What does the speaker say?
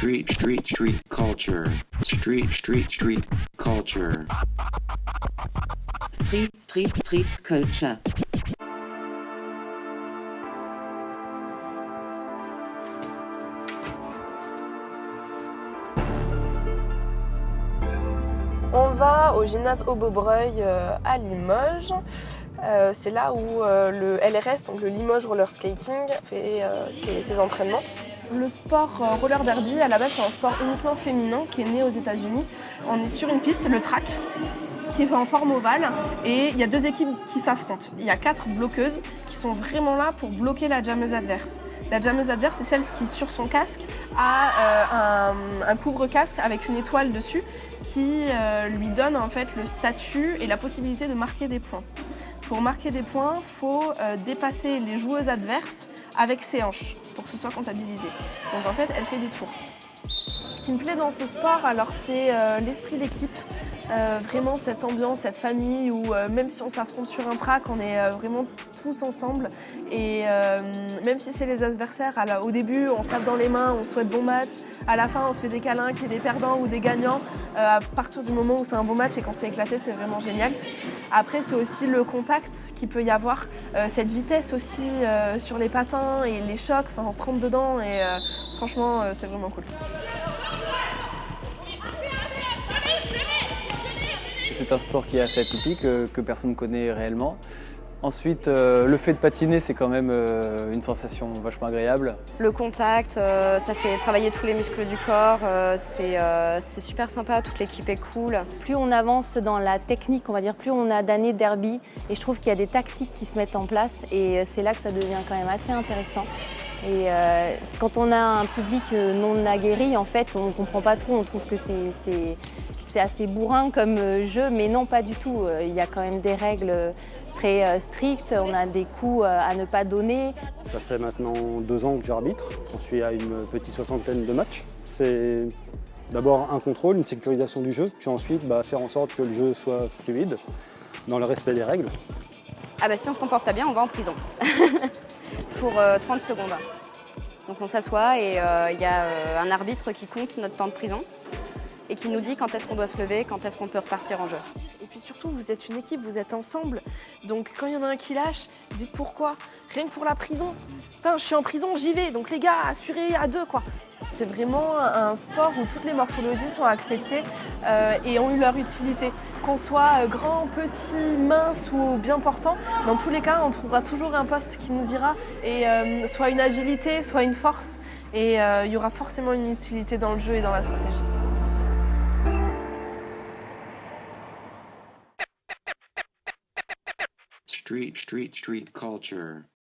Street culture. Street culture. Street culture. On va au gymnase Aubeaubreuil à Limoges. C'est là où le LRS, donc le Limoges Roller Skating, fait ses entraînements. Le sport roller derby, à la base, c'est un sport uniquement féminin qui est né aux États-Unis. On est sur une piste, le track, qui est fait en forme ovale, et il y a deux équipes qui s'affrontent. Il y a 4 bloqueuses qui sont vraiment là pour bloquer la jammeuse adverse. La jammeuse adverse, c'est celle qui, sur son casque, a un couvre-casque avec une étoile dessus qui lui donne en fait le statut et la possibilité de marquer des points. Pour marquer des points, il faut dépasser les joueuses adverses avec ses hanches pour que ce soit comptabilisé. Donc en fait, elle fait des tours. Ce qui me plaît dans ce sport, alors c'est l'esprit d'équipe. Vraiment cette ambiance, cette famille où même si on s'affronte sur un track, on est vraiment tous ensemble. Et même si c'est les adversaires, au début on se tape dans les mains, on souhaite bon match. À la fin on se fait des câlins, qu'il y ait des perdants ou des gagnants. À partir du moment où c'est un bon match et qu'on s'est éclaté, c'est vraiment génial. Après c'est aussi le contact qu'il peut y avoir, cette vitesse aussi sur les patins et les chocs, on se rentre dedans et franchement c'est vraiment cool. C'est un sport qui est assez atypique, que personne ne connaît réellement. Ensuite, le fait de patiner, c'est quand même une sensation vachement agréable. Le contact, ça fait travailler tous les muscles du corps, c'est super sympa, toute l'équipe est cool. Plus on avance dans la technique, on va dire, plus on a d'années derby, et je trouve qu'il y a des tactiques qui se mettent en place, et c'est là que ça devient quand même assez intéressant. Et quand on a un public non aguerri, en fait, on ne comprend pas trop, on trouve que c'est assez bourrin comme jeu, mais non, pas du tout. Il y a quand même des règles très strictes, on a des coups à ne pas donner. Ça fait maintenant 2 ans que j'arbitre, j'en suis à une petite 60aine de matchs. C'est d'abord un contrôle, une sécurisation du jeu, puis ensuite faire en sorte que le jeu soit fluide, dans le respect des règles. Ah bah si on se comporte pas bien, on va en prison. Pour 30 secondes. Donc on s'assoit et il y a un arbitre qui compte notre temps de prison et qui nous dit quand est-ce qu'on doit se lever, quand est-ce qu'on peut repartir en jeu. Et puis surtout, vous êtes une équipe, vous êtes ensemble. Donc quand il y en a un qui lâche, dites pourquoi. Rien que pour la prison. Putain, je suis en prison, j'y vais. Donc les gars, assurez à 2 quoi. C'est vraiment un sport où toutes les morphologies sont acceptées et ont eu leur utilité. Qu'on soit grand, petit, mince ou bien portant, dans tous les cas, on trouvera toujours un poste qui nous ira. Et soit une agilité, soit une force. Et il y aura forcément une utilité dans le jeu et dans la stratégie. Street culture.